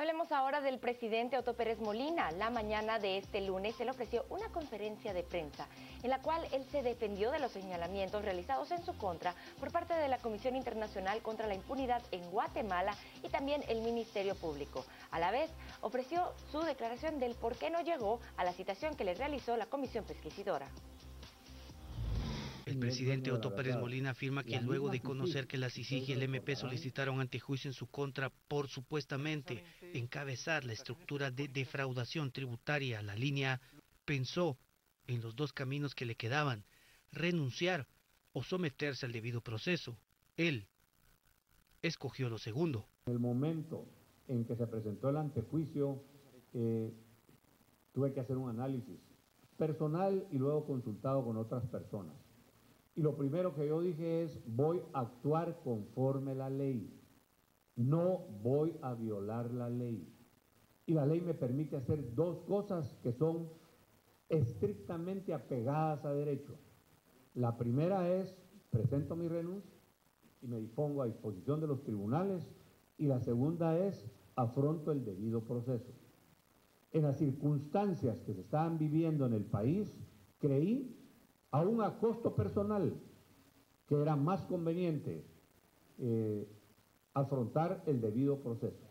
Hablemos ahora del presidente Otto Pérez Molina. La mañana de este lunes se le ofreció una conferencia de prensa en la cual él se defendió de los señalamientos realizados en su contra por parte de la Comisión Internacional contra la Impunidad en Guatemala y también el Ministerio Público. A la vez, ofreció su declaración del por qué no llegó a la citación que le realizó la Comisión Pesquisidora. El presidente Otto Pérez Molina afirma que luego de conocer que la CICIG y el MP solicitaron antejuicio en su contra por supuestamente encabezar la estructura de defraudación tributaria, la línea pensó en los dos caminos que le quedaban, renunciar o someterse al debido proceso. Él escogió lo segundo. En el momento en que se presentó el antejuicio, tuve que hacer un análisis personal y luego consultado con otras personas. Y lo primero que yo dije es, voy a actuar conforme la ley, no voy a violar la ley. Y la ley me permite hacer dos cosas que son estrictamente apegadas a derecho. La primera es, presento mi renuncia y me dispongo a disposición de los tribunales, y la segunda es, afronto el debido proceso. En las circunstancias que se estaban viviendo en el país, creí, aún a costo personal, que era más conveniente afrontar el debido proceso.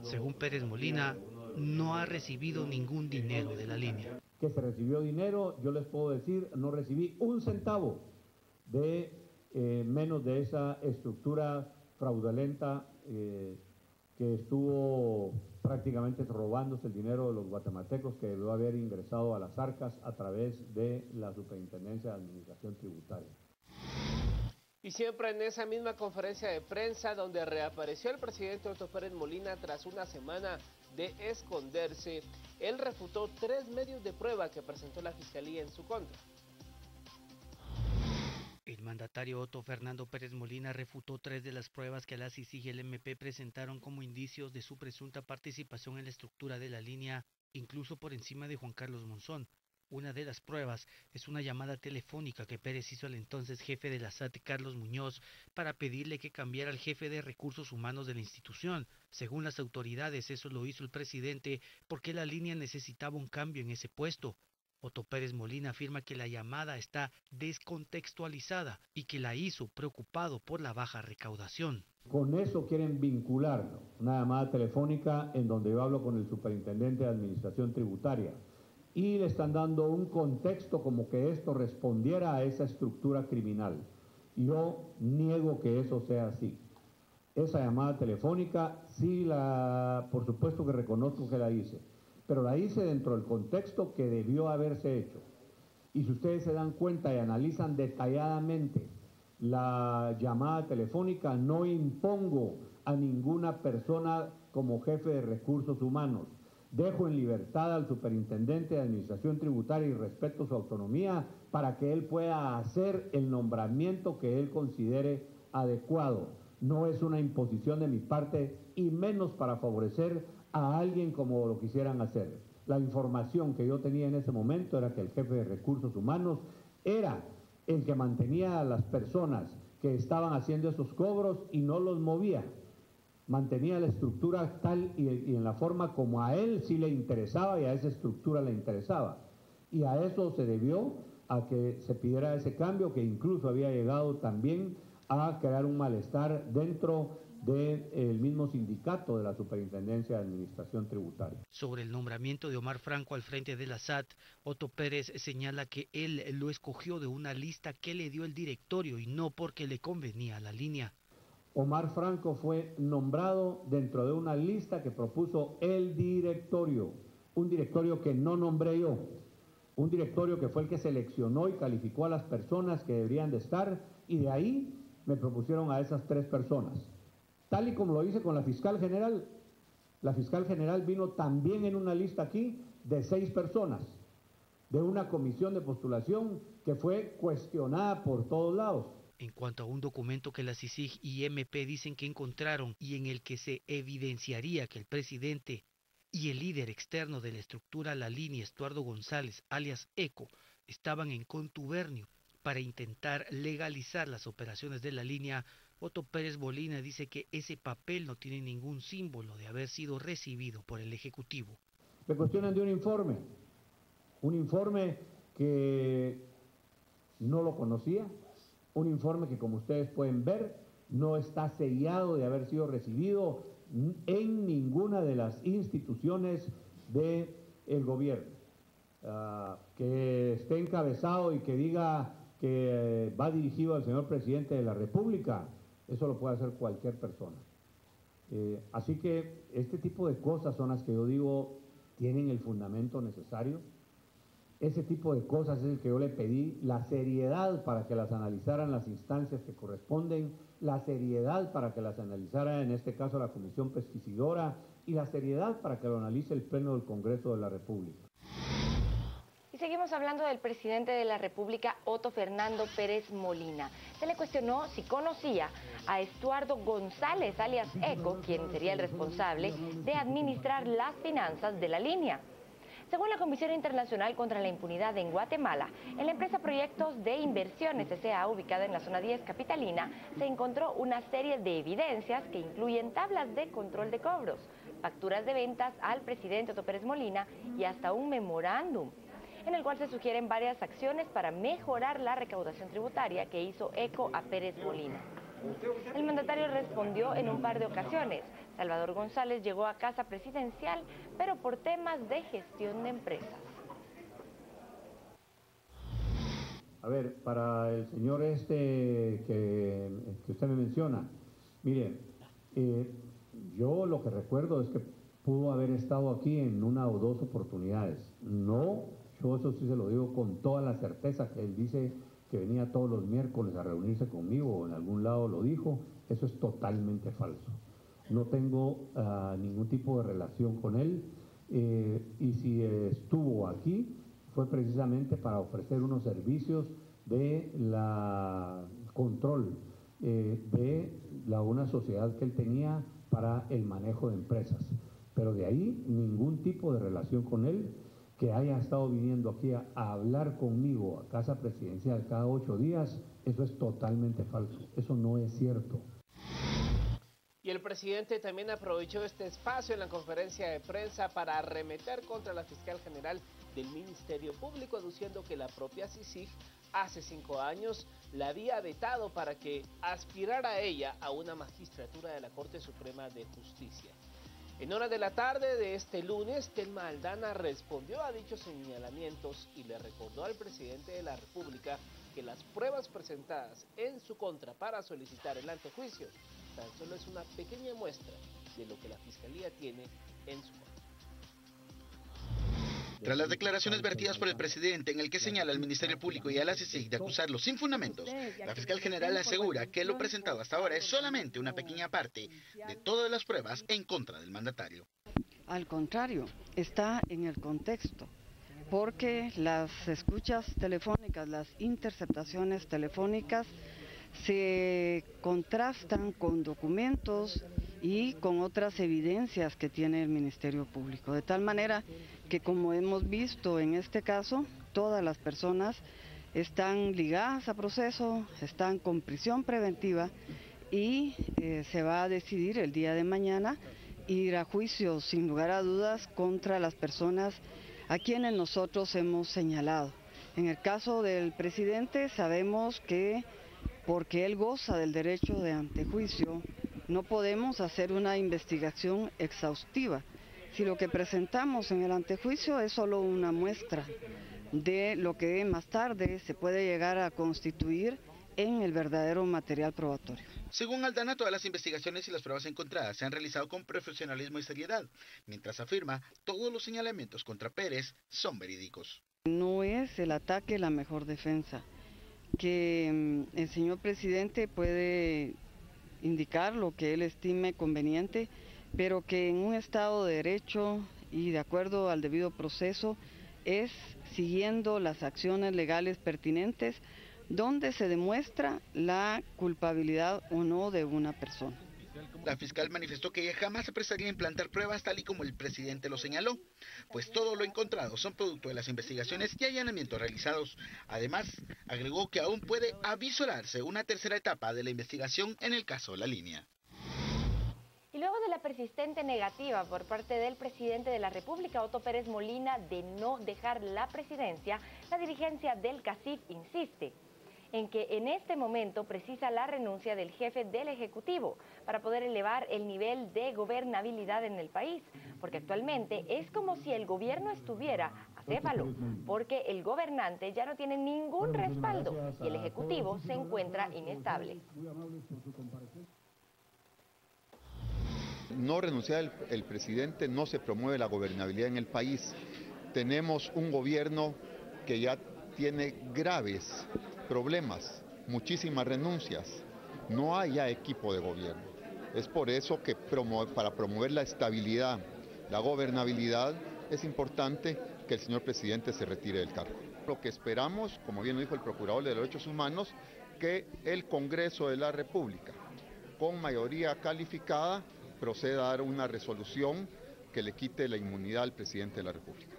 Según Pérez Molina, no ha recibido ningún dinero de la línea. Que se recibió dinero, yo les puedo decir, no recibí un centavo de menos de esa estructura fraudulenta que estuvo prácticamente robándose el dinero de los guatemaltecos, que debió haber ingresado a las arcas a través de la Superintendencia de Administración Tributaria. Y siempre en esa misma conferencia de prensa donde reapareció el presidente Otto Pérez Molina tras una semana de esconderse, él refutó 3 medios de prueba que presentó la Fiscalía en su contra. El mandatario Otto Fernando Pérez Molina refutó 3 de las pruebas que la CICIG y el MP presentaron como indicios de su presunta participación en la estructura de la línea, incluso por encima de Juan Carlos Monzón. Una de las pruebas es una llamada telefónica que Pérez hizo al entonces jefe de la SAT, Carlos Muñoz, para pedirle que cambiara al jefe de recursos humanos de la institución. Según las autoridades, eso lo hizo el presidente porque la línea necesitaba un cambio en ese puesto. Otto Pérez Molina afirma que la llamada está descontextualizada y que la hizo preocupado por la baja recaudación. Con eso quieren vincular una llamada telefónica en donde yo hablo con el superintendente de Administración Tributaria y le están dando un contexto como que esto respondiera a esa estructura criminal. Yo niego que eso sea así. Esa llamada telefónica, sí, por supuesto que reconozco que la hice, pero la hice dentro del contexto que debió haberse hecho. Y si ustedes se dan cuenta y analizan detalladamente la llamada telefónica, no impongo a ninguna persona como jefe de recursos humanos. Dejo en libertad al superintendente de Administración Tributaria y respeto su autonomía para que él pueda hacer el nombramiento que él considere adecuado. No es una imposición de mi parte y menos para favorecer a alguien como lo quisieran hacer. La información que yo tenía en ese momento era que el jefe de recursos humanos era el que mantenía a las personas que estaban haciendo esos cobros y no los movía. Mantenía la estructura tal y en la forma como a él sí le interesaba y a esa estructura le interesaba. Y a eso se debió a que se pidiera ese cambio, que incluso había llegado también a crear un malestar dentro del mismo sindicato de la Superintendencia de Administración Tributaria. Sobre el nombramiento de Omar Franco al frente de la SAT, Otto Pérez señala que él lo escogió de una lista que le dio el directorio y no porque le convenía a la línea. Omar Franco fue nombrado dentro de una lista que propuso el directorio, un directorio que no nombré yo, un directorio que fue el que seleccionó y calificó a las personas que deberían de estar, y de ahí me propusieron a esas 3 personas. Tal y como lo hice con la fiscal general vino también en una lista aquí de 6 personas, de una comisión de postulación que fue cuestionada por todos lados. En cuanto a un documento que la CICIG y MP dicen que encontraron y en el que se evidenciaría que el presidente y el líder externo de la estructura La Línea, Estuardo González, alias ECO, estaban en contubernio para intentar legalizar las operaciones de la línea, Otto Pérez Molina dice que ese papel no tiene ningún símbolo de haber sido recibido por el Ejecutivo. Me cuestionan de un informe que no lo conocía, un informe que, como ustedes pueden ver, no está sellado de haber sido recibido en ninguna de las instituciones del gobierno. Que esté encabezado y que diga que va dirigido al señor presidente de la República, eso lo puede hacer cualquier persona. Así que este tipo de cosas son las que yo digo tienen el fundamento necesario. Ese tipo de cosas es el que yo le pedí, la seriedad para que las analizaran las instancias que corresponden, la seriedad para que las analizara en este caso la Comisión Pesquisidora y la seriedad para que lo analice el Pleno del Congreso de la República. Y seguimos hablando del presidente de la República, Otto Fernando Pérez Molina. Se le cuestionó si conocía a Estuardo González, alias Eco, quien sería el responsable de administrar las finanzas de la línea. Según la Comisión Internacional contra la Impunidad en Guatemala, en la empresa Proyectos de Inversiones S.A., ubicada en la zona 10 capitalina, se encontró una serie de evidencias que incluyen tablas de control de cobros, facturas de ventas al presidente Otto Pérez Molina y hasta un memorándum, en el cual se sugieren varias acciones para mejorar la recaudación tributaria que hizo Eco a Pérez Molina. El mandatario respondió en un par de ocasiones. Salvador González llegó a casa presidencial, pero por temas de gestión de empresas. A ver, para el señor que usted me menciona, mire, yo lo que recuerdo es que pudo haber estado aquí en una o dos oportunidades. No, yo eso sí se lo digo con toda la certeza, que él dice que venía todos los miércoles a reunirse conmigo, o en algún lado lo dijo, eso es totalmente falso. No tengo ningún tipo de relación con él, y si estuvo aquí fue precisamente para ofrecer unos servicios de control de una sociedad que él tenía para el manejo de empresas. Pero de ahí ningún tipo de relación con él. Que haya estado viniendo aquí a hablar conmigo a casa presidencial cada 8 días, eso es totalmente falso, eso no es cierto. Y el presidente también aprovechó este espacio en la conferencia de prensa para arremeter contra la fiscal general del Ministerio Público, aduciendo que la propia CICIG hace 5 años la había vetado para que aspirara ella a una magistratura de la Corte Suprema de Justicia. En horas de la tarde de este lunes, Telma Aldana respondió a dichos señalamientos y le recordó al presidente de la República que las pruebas presentadas en su contra para solicitar el antejuicio tan solo es una pequeña muestra de lo que la Fiscalía tiene en su contra. Tras las declaraciones vertidas por el presidente en el que señala al Ministerio Público y a la CICIG de acusarlo sin fundamentos, la fiscal general asegura que lo presentado hasta ahora es solamente una pequeña parte de todas las pruebas en contra del mandatario. Al contrario, está en el contexto, porque las escuchas telefónicas, las interceptaciones telefónicas se contrastan con documentos y con otras evidencias que tiene el Ministerio Público, de tal manera que, como hemos visto en este caso, todas las personas están ligadas a proceso, están con prisión preventiva y se va a decidir el día de mañana ir a juicio, sin lugar a dudas, contra las personas a quienes nosotros hemos señalado. En el caso del presidente sabemos que, porque él goza del derecho de antejuicio, no podemos hacer una investigación exhaustiva. Si lo que presentamos en el antejuicio es solo una muestra de lo que más tarde se puede llegar a constituir en el verdadero material probatorio. Según Aldana, todas las investigaciones y las pruebas encontradas se han realizado con profesionalismo y seriedad, mientras afirma todos los señalamientos contra Pérez son verídicos. No es el ataque la mejor defensa, que el señor presidente puede indicar lo que él estime conveniente, pero que en un Estado de Derecho y de acuerdo al debido proceso es siguiendo las acciones legales pertinentes donde se demuestra la culpabilidad o no de una persona. La fiscal manifestó que ella jamás se prestaría a implantar pruebas tal y como el presidente lo señaló, pues todo lo encontrado son producto de las investigaciones y allanamientos realizados. Además, agregó que aún puede avisorarse una tercera etapa de la investigación en el caso La Línea. Y luego de la persistente negativa por parte del presidente de la República, Otto Pérez Molina, de no dejar la presidencia, la dirigencia del CACIF insiste en que en este momento precisa la renuncia del jefe del Ejecutivo para poder elevar el nivel de gobernabilidad en el país, porque actualmente es como si el gobierno estuviera acéfalo, porque el gobernante ya no tiene ningún respaldo y el Ejecutivo se encuentra inestable. No renunciar el presidente, no se promueve la gobernabilidad en el país. Tenemos un gobierno que ya tiene graves problemas, muchísimas renuncias. No hay ya equipo de gobierno. Es por eso que para promover la estabilidad, la gobernabilidad, es importante que el señor presidente se retire del cargo. Lo que esperamos, como bien lo dijo el Procurador de los Derechos Humanos, que el Congreso de la República, con mayoría calificada, proceda a dar una resolución que le quite la inmunidad al presidente de la República.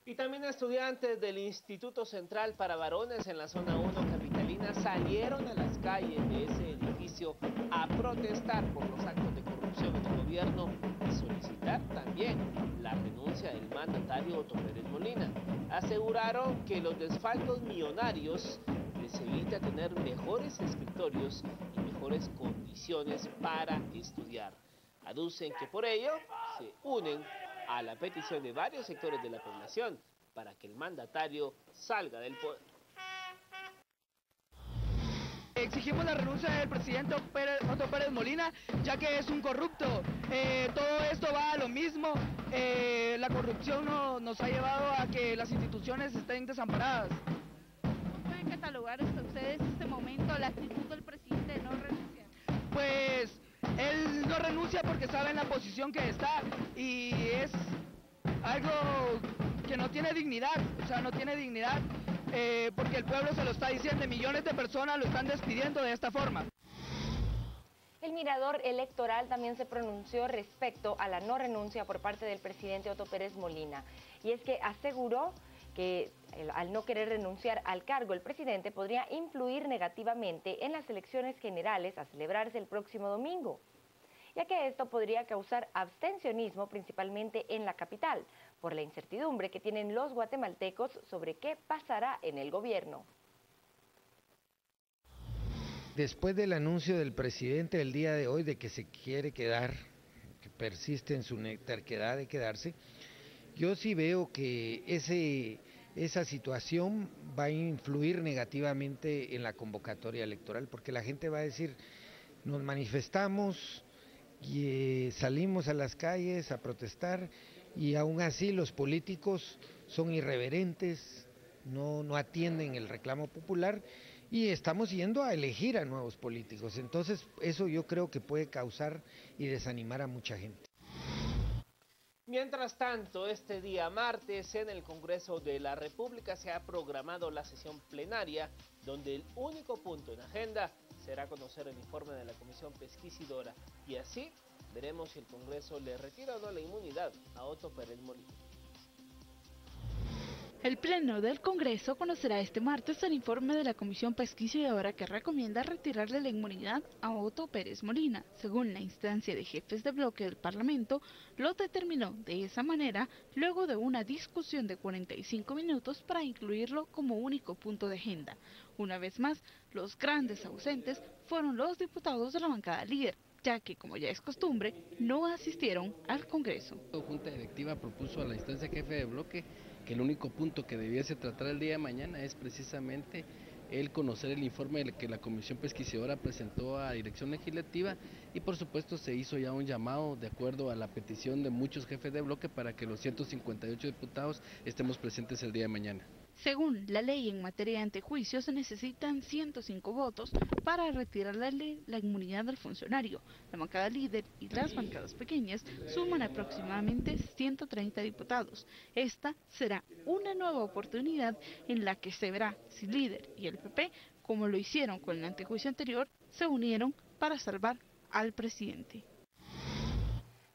Y también estudiantes del Instituto Central para Varones en la zona 1 capitalina salieron a las calles de ese edificio a protestar por los actos de corrupción en el gobierno y solicitar también la renuncia del mandatario Otto Pérez Molina. Aseguraron que los desfalcos millonarios les evita tener mejores escritorios y mejores condiciones para estudiar. Aducen que por ello se unen a la petición de varios sectores de la población para que el mandatario salga del poder. Exigimos la renuncia del presidente Otto Pérez Molina, ya que es un corrupto. Todo esto va a lo mismo. La corrupción nos ha llevado a que las instituciones estén desamparadas. ¿Cómo pueden catalogar ustedes en este momento la actitud del presidente de no renunciar? Pues él no renuncia porque sabe en la posición que está y es algo que no tiene dignidad, o sea, no tiene dignidad porque el pueblo se lo está diciendo, millones de personas lo están despidiendo de esta forma. El Mirador Electoral también se pronunció respecto a la no renuncia por parte del presidente Otto Pérez Molina, y es que aseguró que al no querer renunciar al cargo, el presidente podría influir negativamente en las elecciones generales a celebrarse el próximo domingo, ya que esto podría causar abstencionismo principalmente en la capital, por la incertidumbre que tienen los guatemaltecos sobre qué pasará en el gobierno. Después del anuncio del presidente el día de hoy de que se quiere quedar, que persiste en su terquedad de quedarse, yo sí veo que esa situación va a influir negativamente en la convocatoria electoral, porque la gente va a decir, nos manifestamos y salimos a las calles a protestar y aún así los políticos son irreverentes, no atienden el reclamo popular y estamos yendo a elegir a nuevos políticos. Entonces eso yo creo que puede causar y desanimar a mucha gente. Mientras tanto, este día martes en el Congreso de la República se ha programado la sesión plenaria, donde el único punto en agenda será conocer el informe de la Comisión Pesquisidora, y así veremos si el Congreso le retira o no la inmunidad a Otto Pérez Molina. El Pleno del Congreso conocerá este martes el informe de la Comisión Pesquisidora que recomienda retirarle la inmunidad a Otto Pérez Molina. Según la instancia de jefes de bloque del Parlamento, lo determinó de esa manera luego de una discusión de 45 minutos para incluirlo como único punto de agenda. Una vez más, los grandes ausentes fueron los diputados de la bancada líder, ya que, como ya es costumbre, no asistieron al Congreso. La Junta Directiva propuso a la instancia jefe de bloque que el único punto que debiese tratar el día de mañana es precisamente el conocer el informe que la Comisión Pesquisidora presentó a Dirección Legislativa, y por supuesto se hizo ya un llamado de acuerdo a la petición de muchos jefes de bloque para que los 158 diputados estemos presentes el día de mañana. Según la ley en materia de antejuicios, se necesitan 105 votos para retirarle la inmunidad del funcionario. La bancada líder y las bancadas pequeñas suman aproximadamente 130 diputados. Esta será una nueva oportunidad en la que se verá si líder y el PP, como lo hicieron con el antejuicio anterior, se unieron para salvar al presidente.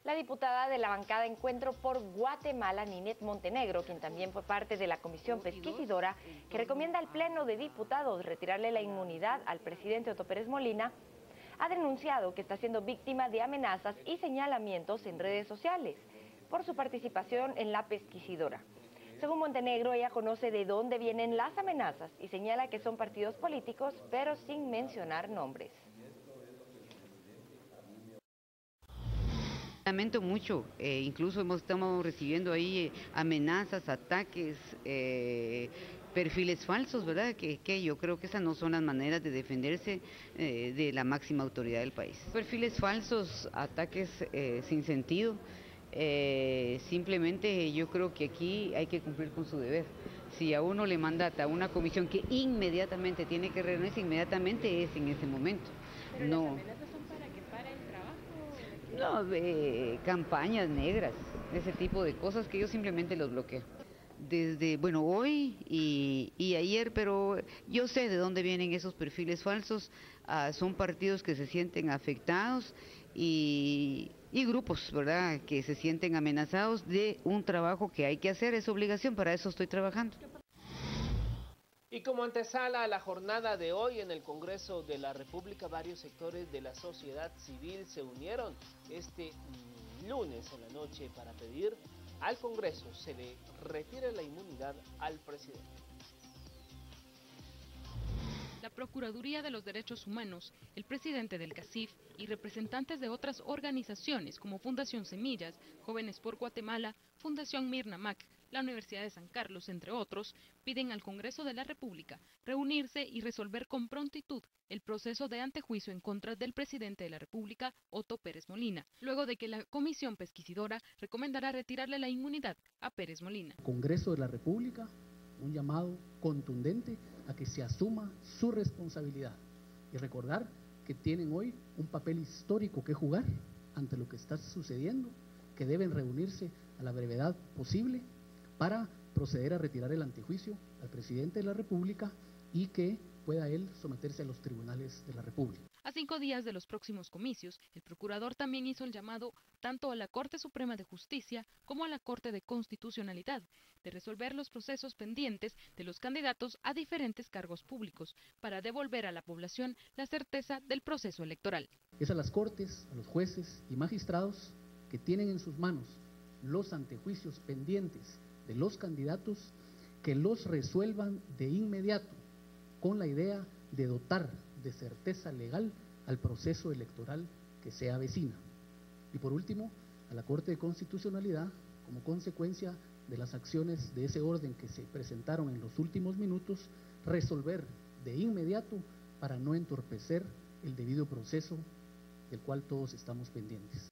La diputada de la bancada Encuentro por Guatemala, Ninette Montenegro, quien también fue parte de la comisión pesquisidora que recomienda al Pleno de Diputados retirarle la inmunidad al presidente Otto Pérez Molina, ha denunciado que está siendo víctima de amenazas y señalamientos en redes sociales por su participación en la pesquisidora. Según Montenegro, ella conoce de dónde vienen las amenazas y señala que son partidos políticos, pero sin mencionar nombres. Lamento mucho, incluso estamos recibiendo ahí amenazas, ataques, perfiles falsos, ¿verdad? Que yo creo que esas no son las maneras de defenderse de la máxima autoridad del país. Perfiles falsos, ataques sin sentido, simplemente yo creo que aquí hay que cumplir con su deber. Si a uno le mandata a una comisión que inmediatamente tiene que reunirse, inmediatamente es en ese momento. ¿Pero no. las amenazas son para que pare el trabajo? No, campañas negras, ese tipo de cosas que yo simplemente los bloqueo. Desde, bueno, hoy y ayer, pero yo sé de dónde vienen esos perfiles falsos, son partidos que se sienten afectados y grupos, ¿verdad?, que se sienten amenazados de un trabajo que hay que hacer, es obligación, para eso estoy trabajando. Y como antesala a la jornada de hoy en el Congreso de la República, varios sectores de la sociedad civil se unieron este lunes en la noche para pedir al Congreso se le retire la inmunidad al presidente. La Procuraduría de los Derechos Humanos, el presidente del CACIF y representantes de otras organizaciones como Fundación Semillas, Jóvenes por Guatemala, Fundación Mirna Mac, la Universidad de San Carlos, entre otros, piden al Congreso de la República reunirse y resolver con prontitud el proceso de antejuicio en contra del presidente de la República, Otto Pérez Molina, luego de que la comisión pesquisidora recomendará retirarle la inmunidad a Pérez Molina. Congreso de la República, un llamado contundente a que se asuma su responsabilidad y recordar que tienen hoy un papel histórico que jugar ante lo que está sucediendo, que deben reunirse a la brevedad posible para proceder a retirar el antejuicio al presidente de la República y que pueda él someterse a los tribunales de la República. A 5 días de los próximos comicios, el procurador también hizo el llamado tanto a la Corte Suprema de Justicia como a la Corte de Constitucionalidad de resolver los procesos pendientes de los candidatos a diferentes cargos públicos para devolver a la población la certeza del proceso electoral. Es a las Cortes, a los jueces y magistrados que tienen en sus manos los antejuicios pendientes de los candidatos que los resuelvan de inmediato con la idea de dotar de certeza legal al proceso electoral que se avecina. Y por último, a la Corte de Constitucionalidad, como consecuencia de las acciones de ese orden que se presentaron en los últimos minutos, resolver de inmediato para no entorpecer el debido proceso del cual todos estamos pendientes.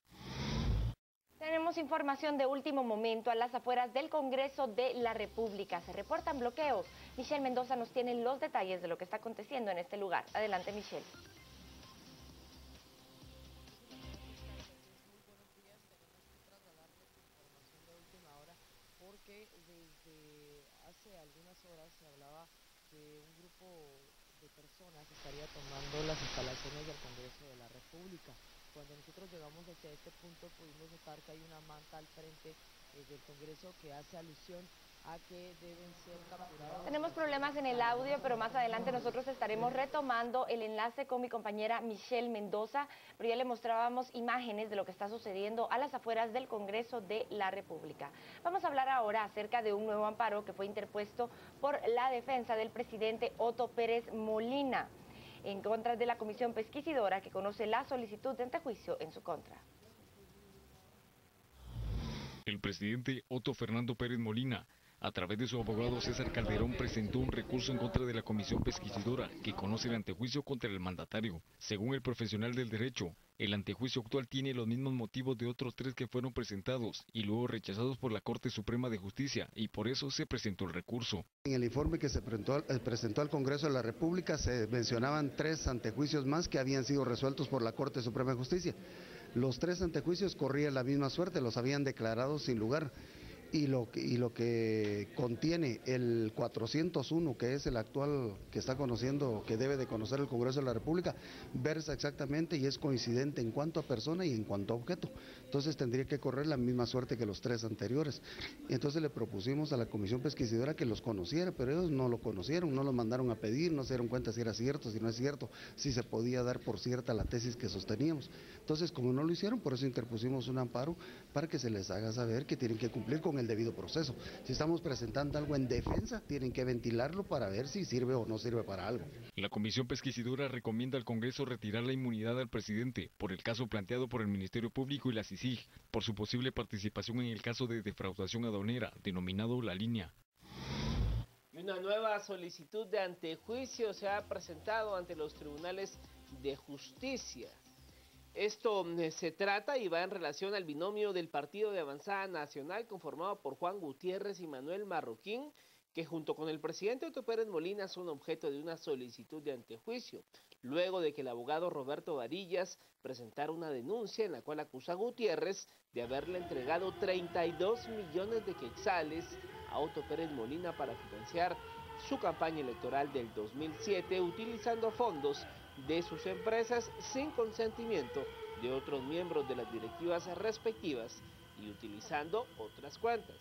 Tenemos información de último momento a las afueras del Congreso de la República. Se reportan bloqueos. Michelle Mendoza nos tiene los detalles de lo que está aconteciendo en este lugar. Adelante, Michelle. Porque desde hace algunas horas se hablaba que un grupo de personas estaría tomando las instalaciones del Congreso de la República. Cuando nosotros llegamos hacia este punto pudimos notar que hay una manta al frente del Congreso que hace alusión a que deben ser capturados. Tenemos problemas en el audio, pero más adelante nosotros estaremos retomando el enlace con mi compañera Michelle Mendoza, pero ya le mostrábamos imágenes de lo que está sucediendo a las afueras del Congreso de la República. Vamos a hablar ahora acerca de un nuevo amparo que fue interpuesto por la defensa del presidente Otto Pérez Molina en contra de la comisión pesquisidora que conoce la solicitud de antejuicio en su contra. El presidente Otto Fernando Pérez Molina, a través de su abogado César Calderón, presentó un recurso en contra de la comisión pesquisidora que conoce el antejuicio contra el mandatario. Según el profesional del derecho, el antejuicio actual tiene los mismos motivos de otros 3 que fueron presentados y luego rechazados por la Corte Suprema de Justicia, y por eso se presentó el recurso. En el informe que se presentó al Congreso de la República se mencionaban 3 antejuicios más que habían sido resueltos por la Corte Suprema de Justicia. Los 3 antejuicios corrían la misma suerte, los habían declarado sin lugar. y lo que contiene el 401, que es el actual que está conociendo, que debe de conocer el Congreso de la República, versa exactamente y es coincidente en cuanto a persona y en cuanto a objeto. Entonces tendría que correr la misma suerte que los 3 anteriores. Y entonces le propusimos a la Comisión Pesquisidora que los conociera, pero ellos no lo conocieron, no los mandaron a pedir, no se dieron cuenta si era cierto, si no es cierto, si se podía dar por cierta la tesis que sosteníamos. Entonces, como no lo hicieron, por eso interpusimos un amparo para que se les haga saber que tienen que cumplir con el debido proceso. Si estamos presentando algo en defensa, tienen que ventilarlo para ver si sirve o no sirve para algo. La Comisión Pesquisidora recomienda al Congreso retirar la inmunidad al presidente por el caso planteado por el Ministerio Público y la CICIG por su posible participación en el caso de defraudación aduanera, denominado La Línea. Y una nueva solicitud de antejuicio se ha presentado ante los tribunales de justicia. Esto se trata y va en relación al binomio del Partido de Avanzada Nacional conformado por Juan Gutiérrez y Manuel Marroquín, que junto con el presidente Otto Pérez Molina son objeto de una solicitud de antejuicio, luego de que el abogado Roberto Varillas presentara una denuncia en la cual acusa a Gutiérrez de haberle entregado 32 millones de quetzales a Otto Pérez Molina para financiar su campaña electoral del 2007, utilizando fondos de sus empresas sin consentimiento de otros miembros de las directivas respectivas y utilizando otras cuentas.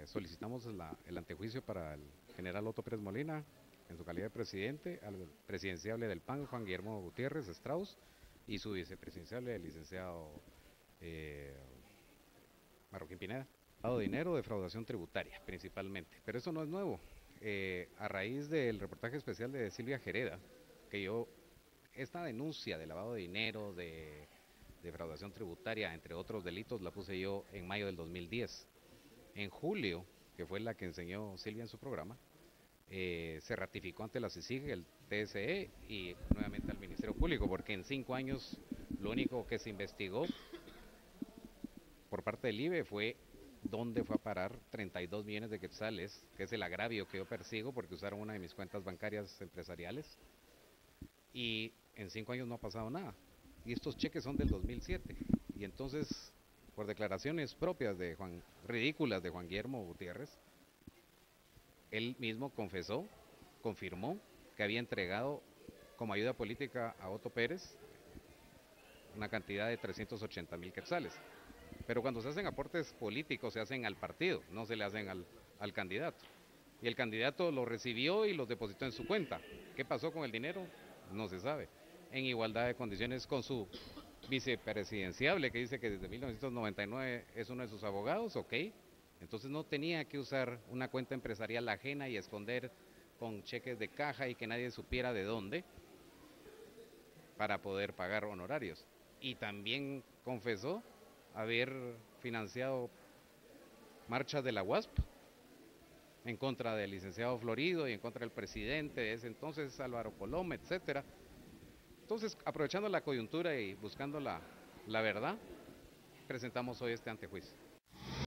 Solicitamos el antejuicio para el general Otto Pérez Molina en su calidad de presidente, al presidenciable del PAN, Juan Guillermo Gutiérrez Strauss, y su vicepresidenciable, el licenciado Marroquín Pineda. Dado dinero, defraudación tributaria principalmente, pero eso no es nuevo. A raíz del reportaje especial de Silvia Gereda, esta denuncia de lavado de dinero, de defraudación tributaria, entre otros delitos, la puse yo en mayo del 2010. En julio, que fue la que enseñó Silvia en su programa, se ratificó ante la CICIG, el TSE y nuevamente al Ministerio Público, porque en 5 años lo único que se investigó por parte del IBE fue dónde fue a parar 32 millones de quetzales, que es el agravio que yo persigo porque usaron una de mis cuentas bancarias empresariales, y en 5 años no ha pasado nada. Y estos cheques son del 2007, y entonces, por declaraciones propias ridículas de Juan Guillermo Gutiérrez, él mismo confirmó que había entregado como ayuda política a Otto Pérez una cantidad de 380,000 quetzales. Pero cuando se hacen aportes políticos se hacen al partido, no se le hacen al candidato. Y el candidato lo recibió y los depositó en su cuenta. ¿Qué pasó con el dinero? No se sabe. En igualdad de condiciones con su vicepresidenciable, que dice que desde 1999 es uno de sus abogados, ok. Entonces no tenía que usar una cuenta empresarial ajena y esconder con cheques de caja y que nadie supiera de dónde para poder pagar honorarios. Y también confesó haber financiado marchas de la UASP en contra del licenciado Florido y en contra del presidente de ese entonces, Álvaro Colom, etcétera. Entonces, aprovechando la coyuntura y buscando la verdad, presentamos hoy este antejuicio.